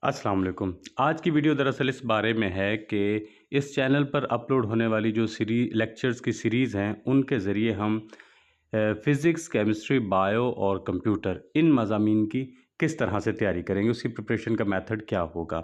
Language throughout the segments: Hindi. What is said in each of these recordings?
अस्सलाम वालेकुम। आज की वीडियो दरअसल इस बारे में है कि इस चैनल पर अपलोड होने वाली जो लेक्चर्स की सीरीज़ हैं उनके ज़रिए हम फ़िज़िक्स, केमिस्ट्री, बायो और कंप्यूटर इन मज़ामीन की किस तरह से तैयारी करेंगे, उसकी प्रिपरेशन का मेथड क्या होगा।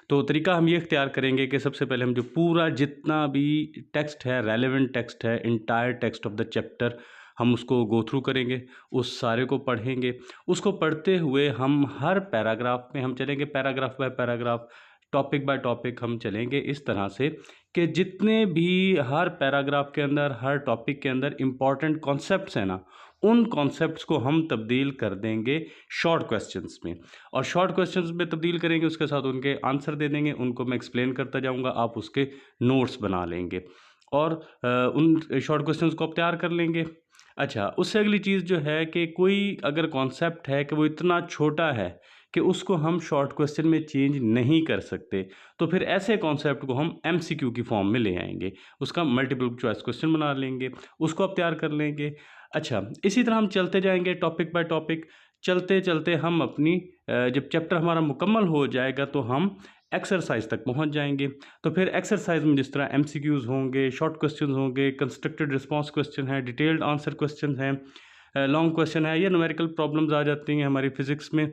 तो तरीका हम ये इख्तियार करेंगे कि सबसे पहले हम जो पूरा जितना भी टेक्स्ट है, रेलेवेंट टेक्स्ट है, entire text of the chapter हम उसको गो थ्रू करेंगे, उस सारे को पढ़ेंगे। उसको पढ़ते हुए हम हर पैराग्राफ में हम चलेंगे, paragraph by paragraph, topic by topic हम चलेंगे इस तरह से कि जितने भी हर पैराग्राफ के अंदर, हर टॉपिक के अंदर इम्पॉर्टेंट कॉन्सेप्ट्स हैं ना, उन कॉन्सेप्ट्स को हम तब्दील कर देंगे शॉर्ट क्वेश्चंस में। और शॉर्ट क्वेश्चंस में तब्दील करेंगे, उसके साथ उनके आंसर दे देंगे, उनको मैं एक्सप्लेन करता जाऊँगा, आप उसके नोट्स बना लेंगे और उन शॉर्ट क्वेश्चंस को आप तैयार कर लेंगे। अच्छा, उससे अगली चीज़ जो है कि कोई अगर कॉन्सेप्ट है कि वो इतना छोटा है कि उसको हम शॉर्ट क्वेश्चन में चेंज नहीं कर सकते, तो फिर ऐसे कॉन्सेप्ट को हम एमसीक्यू की फॉर्म में ले आएंगे, उसका मल्टीपल चॉइस क्वेश्चन बना लेंगे, उसको आप तैयार कर लेंगे। अच्छा, इसी तरह हम चलते जाएंगे टॉपिक बाय टॉपिक। चलते चलते हम अपनी जब चैप्टर हमारा मुकम्मल हो जाएगा तो हम एक्सरसाइज तक पहुंच जाएंगे। तो फिर एक्सरसाइज में जिस तरह एमसीक्यूज़ होंगे, शॉर्ट क्वेश्चंस होंगे, कंस्ट्रक्टेड रिस्पांस क्वेश्चन है, डिटेल्ड आंसर क्वेश्चन है, लॉन्ग क्वेश्चन है, या न्यूमेरिकल प्रॉब्लम्स आ जाती हैं हमारी फिज़िक्स में।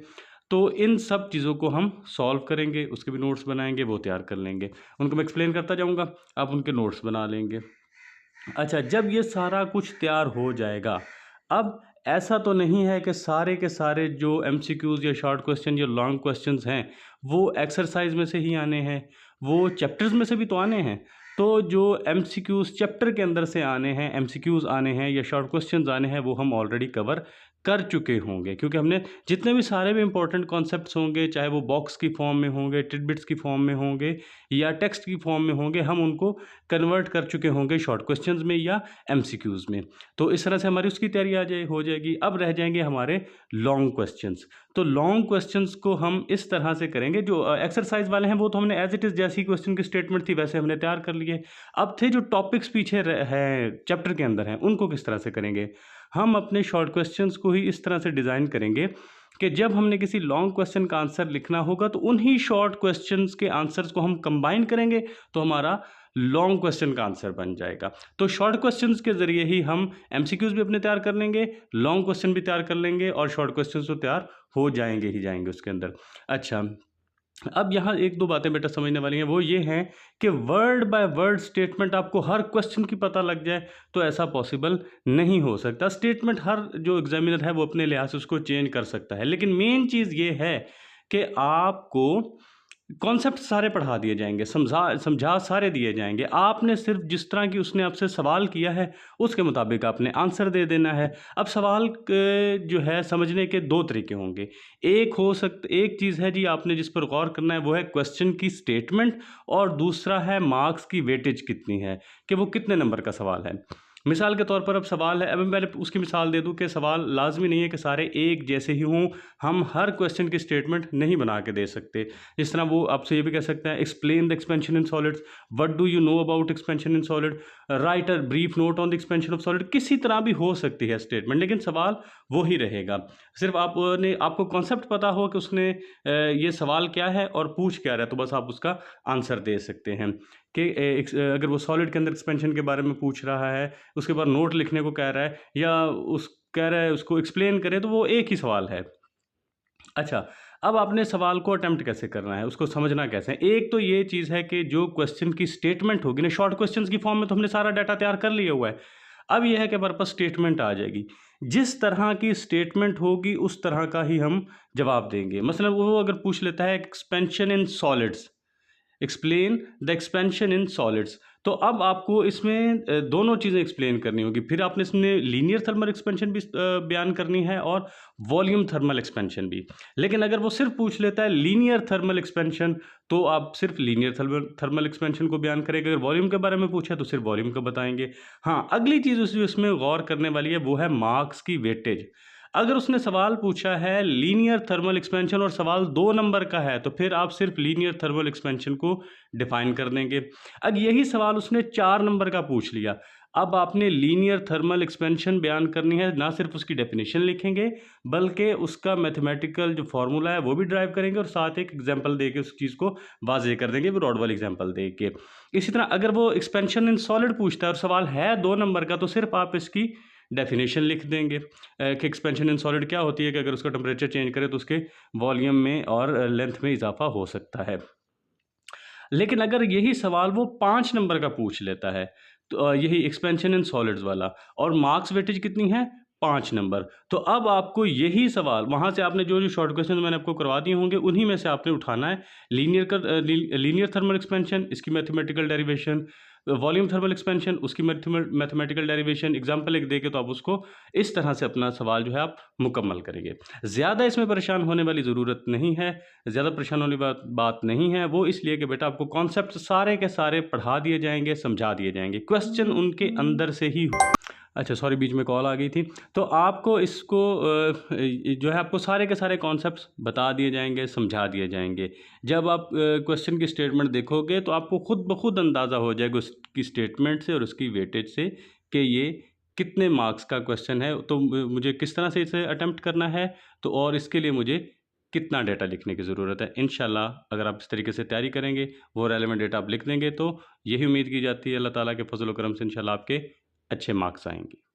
तो इन सब चीज़ों को हम सॉल्व करेंगे, उसके भी नोट्स बनाएंगे, वो तैयार कर लेंगे, उनको मैं एक्सप्लेन करता जाऊँगा, आप उनके नोट्स बना लेंगे। अच्छा, जब ये सारा कुछ तैयार हो जाएगा, अब ऐसा तो नहीं है कि सारे के सारे जो एमसीक्यूज़ या शॉर्ट क्वेश्चन या लॉन्ग क्वेश्चंस हैं, वो एक्सरसाइज में से ही आने हैं, वो चैप्टर्स में से भी तो आने हैं। तो जो एमसीक्यूज़ चैप्टर के अंदर से आने हैं, एमसीक्यूज़ आने हैं या शॉर्ट क्वेश्चंस आने हैं, वो हम ऑलरेडी कवर कर चुके होंगे, क्योंकि हमने जितने भी सारे भी इंपॉर्टेंट कॉन्सेप्ट्स होंगे, चाहे वो बॉक्स की फॉर्म में होंगे, टिडबिट्स की फॉर्म में होंगे या टेक्स्ट की फॉर्म में होंगे, हम उनको कन्वर्ट कर चुके होंगे शॉर्ट क्वेश्चंस में या एमसीक्यूज़ में। तो इस तरह से हमारी उसकी तैयारी हो जाएगी। अब रह जाएंगे हमारे लॉन्ग क्वेश्चंस। तो लॉन्ग क्वेश्चंस को हम इस तरह से करेंगे, जो एक्सरसाइज वाले हैं वो तो हमने एज इट इज़ जैसी क्वेश्चन की स्टेटमेंट थी वैसे हमने तैयार कर लिए। अब थे जो टॉपिक्स पीछे हैं चैप्टर के अंदर हैं, उनको किस तरह से करेंगे। हम अपने शॉर्ट क्वेश्चंस को ही इस तरह से डिज़ाइन करेंगे कि जब हमने किसी लॉन्ग क्वेश्चन का आंसर लिखना होगा तो उन्हीं शॉर्ट क्वेश्चंस के आंसर्स को हम कंबाइन करेंगे, तो हमारा लॉन्ग क्वेश्चन का आंसर बन जाएगा। तो शॉर्ट क्वेश्चंस के ज़रिए ही हम एमसीक्यूज़ भी अपने तैयार कर लेंगे, लॉन्ग क्वेश्चन भी तैयार कर लेंगे और शॉर्ट क्वेश्चंस तो तैयार हो जाएंगे ही जाएंगे उसके अंदर। अच्छा, अब यहाँ एक दो बातें बेटा समझने वाली हैं, वो ये हैं कि वर्ड बाय वर्ड स्टेटमेंट आपको हर क्वेश्चन की पता लग जाए तो ऐसा पॉसिबल नहीं हो सकता। स्टेटमेंट हर जो एग्जामिनर है वो अपने लिहाज से उसको चेंज कर सकता है, लेकिन मेन चीज़ ये है कि आपको कॉन्सेप्ट सारे पढ़ा दिए जाएंगे, समझा सारे दिए जाएंगे। आपने सिर्फ जिस तरह की उसने आपसे सवाल किया है उसके मुताबिक आपने आंसर दे देना है। अब सवाल जो है समझने के दो तरीके होंगे। एक चीज़ है जी, आपने जिस पर गौर करना है वो है क्वेश्चन की स्टेटमेंट, और दूसरा है मार्क्स की वेटेज कितनी है, कि वो कितने नंबर का सवाल है। मिसाल के तौर पर अब सवाल है, अब मैं उसकी मिसाल दे दूं कि सवाल लाजमी नहीं है कि सारे एक जैसे ही हों, हम हर क्वेश्चन की स्टेटमेंट नहीं बना के दे सकते। जिस तरह वो आपसे ये भी कह सकते हैं, explain the expansion in solids, what do you know about expansion in solid, right a brief note on the expansion of solid, किसी तरह भी हो सकती है स्टेटमेंट, लेकिन सवाल वो ही रहेगा। सिर्फ आपको कॉन्सेप्ट पता हो कि उसने ये सवाल क्या है और पूछ क्या रहा है, तो बस आप उसका आंसर दे सकते हैं। कि अगर वो सॉलिड के अंदर एक्सपेंशन के बारे में पूछ रहा है, उसके बाद नोट लिखने को कह रहा है, या कह रहा है उसको एक्सप्लेन करे, तो वो एक ही सवाल है। अच्छा, अब आपने सवाल को अटेम्प्ट कैसे करना है, उसको समझना कैसे है। एक तो ये चीज़ है कि जो क्वेश्चन की स्टेटमेंट होगी ना, शॉर्ट क्वेश्चंस की फॉर्म में तो हमने सारा डाटा तैयार कर लिया हुआ है। अब यह है कि हमारे पास स्टेटमेंट आ जाएगी, जिस तरह की स्टेटमेंट होगी उस तरह का ही हम जवाब देंगे। मसलन वो अगर पूछ लेता है expansion in solids, explain the expansion in solids, तो अब आपको इसमें दोनों चीज़ें एक्सप्लेन करनी होगी। फिर आपने इसमें लीनियर थर्मल एक्सपेंशन भी बयान करनी है और वॉल्यूम थर्मल एक्सपेंशन भी। लेकिन अगर वो सिर्फ पूछ लेता है लीनियर थर्मल एक्सपेंशन, तो आप सिर्फ लीनियर थर्मल एक्सपेंशन को बयान करेंगे। अगर वॉल्यूम के बारे में पूछा तो सिर्फ वॉल्यूम का बताएंगे। हाँ, अगली चीज़ जो इसमें गौर करने वाली है वो है मार्क्स की वेटेज। अगर उसने सवाल पूछा है लीनियर थर्मल एक्सपेंशन और सवाल 2 नंबर का है, तो फिर आप सिर्फ लीनियर थर्मल एक्सपेंशन को डिफाइन कर देंगे। अब यही सवाल उसने 4 नंबर का पूछ लिया, अब आपने लीनियर थर्मल एक्सपेंशन बयान करनी है, ना सिर्फ उसकी डेफिनेशन लिखेंगे बल्कि उसका मैथमेटिकल जो फार्मूला है वो भी ड्राइव करेंगे और साथ एक एग्जांपल देके उस चीज़ को वाज़ेह कर देंगे, वो रॉड वाली एग्जांपल दे के। इसी तरह अगर वो एक्सपेंशन इन सॉलिड पूछता है और सवाल है 2 नंबर का, तो सिर्फ आप इसकी डेफिनेशन लिख देंगे कि एक्सपेंशन इन सॉलिड क्या होती है कि अगर उसका टेम्परेचर चेंज करे तो उसके वॉल्यूम में और लेंथ में इजाफा हो सकता है। लेकिन अगर यही सवाल वो 5 नंबर का पूछ लेता है, तो यही एक्सपेंशन इन सॉलिड्स वाला, और मार्क्स वेटेज कितनी है? 5 नंबर। तो अब आपको यही सवाल वहाँ से आपने जो शॉर्ट क्वेश्चन मैंने आपको करवा दिए होंगे, उन्हीं में से आपने उठाना है। लीनियर थर्मल एक्सपेंशन, इसकी mathematical derivation, volume thermal expansion, उसकी मैथमेटिकल डेरिवेशन, एग्जाम्पल एक देके तो आप उसको इस तरह से अपना सवाल जो है आप मुकम्मल करेंगे। ज़्यादा इसमें परेशान होने वाली ज़रूरत नहीं है, ज़्यादा परेशान होने वाली बात नहीं है। वो इसलिए कि बेटा आपको कॉन्सेप्ट सारे के सारे पढ़ा दिए जाएंगे, समझा दिए जाएंगे, क्वेश्चन उनके अंदर से ही अच्छा सॉरी, बीच में कॉल आ गई थी। तो आपको इसको जो है आपको सारे के सारे कॉन्सेप्ट्स बता दिए जाएंगे, समझा दिए जाएंगे। जब आप क्वेश्चन की स्टेटमेंट देखोगे तो आपको खुद ब खुद अंदाज़ा हो जाएगा उसकी स्टेटमेंट से और उसकी वेटेज से कि ये कितने मार्क्स का क्वेश्चन है, तो मुझे किस तरह से इसे अटेम्प्ट करना है, तो और इसके लिए मुझे कितना डेटा लिखने की ज़रूरत है। इंशाल्लाह अगर आप इस तरीके से तैयारी करेंगे, वो रेलेवेंट डेटा आप लिख देंगे, तो यही उम्मीद की जाती है अल्लाह ताला के फजल व करम से इंशाल्लाह आपके अच्छे मार्क्स आएंगे।